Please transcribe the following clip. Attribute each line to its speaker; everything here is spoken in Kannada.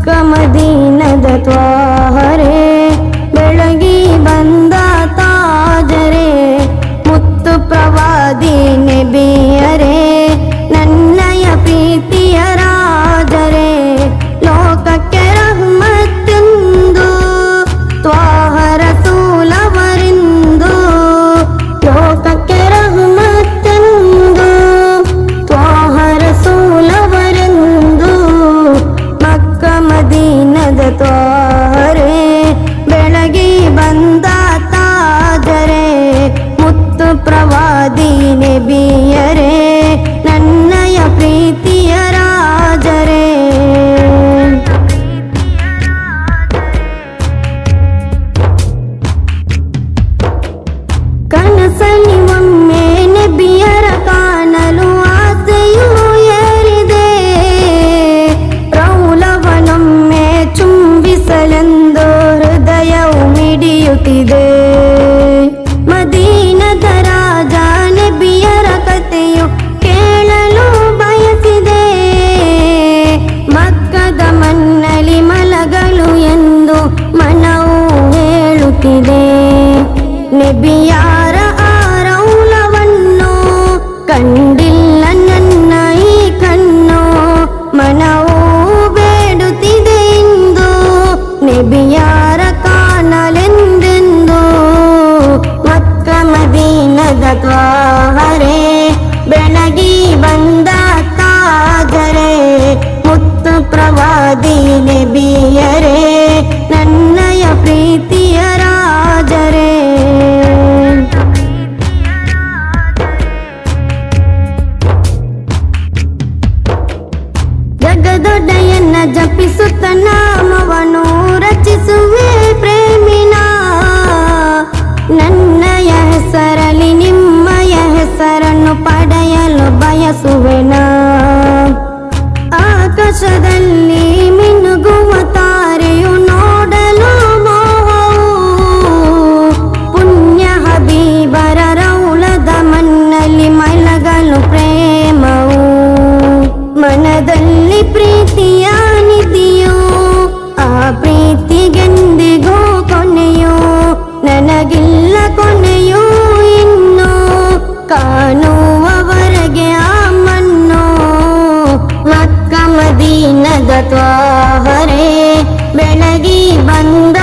Speaker 1: ಮಕ್ಕ ಮದೀನದ ತ್ವಾಹರೇ ಬೆಳಗಿ ಬಂದ ತಾಜರೇ ಮುತ್ತು ಪ್ರವಾದಿ ನಬಿಯರೇ ನನ್ನಯ ಪ್ರೀತಿಯ ರಾಜರೇ ಲೋಕಕ್ಕೆ ರಹಮತ್ತೆಂದು ತ್ವಾಹ ರಸೂಲವರೆಂದು ಲೋಕಕ್ಕೆ ರಹಮತ್ತೆಂದು ತ್ವಾಹ ರಸೂಲವರೆಂದು ಮಕ್ಕ ಮದೀನದ ತ್ವಾಹರೇ ಬೆಳಗಿ ಬಂದ ತಾಜರೇ ಮುತ್ತು ಪ್ರವಾದಿ ನಬಿಯರೇ ನನ್ನಯ ಪ್ರೀತಿಯ ರಾಜರೇ ಕನಸಲಿ ಒಮ್ಮೆ ನಬಿಯರ ಕಾಣಲು ಆಸೆಯೂ ಏರಿದೆ ರೌಲವನೊಮ್ಮೆ ಚುಂಬಿಸಲೆಂದು ಹೃದಯವು ಮಿಡಿಯುತ್ತಿದೆ ಮದೀನದ ರಾಜ ನಬಿಯರ ಕಥೆಯು ಕೇಳಲು ಬಯಸಿದೆ ಮಕ್ಕದ ಮಣ್ಣಲಿ ಮಲಗಲು ಎಂದು ಮನವು ಹೇಳುತ್ತಿದೆ ನಬಿಯಾರ ಆ ರೌಲವನ್ನು ಕಂಡಿಲ್ಲ ನನ್ನ ಈ ಕಣ್ಣು ಮನವು ಬೇಡುತ್ತಿದೆ ಇಂದು ನಬಿಯಾರ ಕಾಣಲೆಂದೆಂದು ಮಕ್ಕ ಮದೀನದ ತ್ವಾಹರೇ ಬೆಳಗಿ ಬಂದ ತಾಜರೇ ಮುತ್ತು ಪ್ರವಾದಿ ನಬಿಯರೇ ನನ್ನಯ ಪ್ರೀತಿಯ ರಾಜರೇ ಜಗದೊಡೆಯನ್ನ ಜಪಿಸುತ್ತ ನಾಮವನು ರಚಿಸುವೆ ಪ್ರೇಮಿನ ನನ್ನಯ ಹೆಸರಲಿ ನಿಮ್ಮಯ ಹೆಸರನ್ನು ಪಡೆಯಲು ಬಯಸುವೆನ ಆಕಾಶದಲ್ಲಿ ಮಿನುಗುವ ತಾರೆಯು ನೋಡಲು ಮೋಹವು ಪುಣ್ಯ ಹಬೀಬರ ರೌಲದ ಮಣ್ಣಲ್ಲಿ ಮಲಗಲು ಪ್ರೇಮವು ಮನದಲ್ಲಿ ಪ್ರೀತಿಯ ನಿಧಿಯು ಆ ಪ್ರೀತಿಗೆಂದಿಗೂ ಕೊನೆಯು ನನಗಿಲ್ಲ ಕೊನೆಯು ಇನ್ನು ಕಾಣುವವರೆಗೆ ಆ ಮಣ್ಣು ಮಕ್ಕ ಮದೀನದ ತ್ವಾಹರೇ ಬೆಳಗಿ ಬಂದ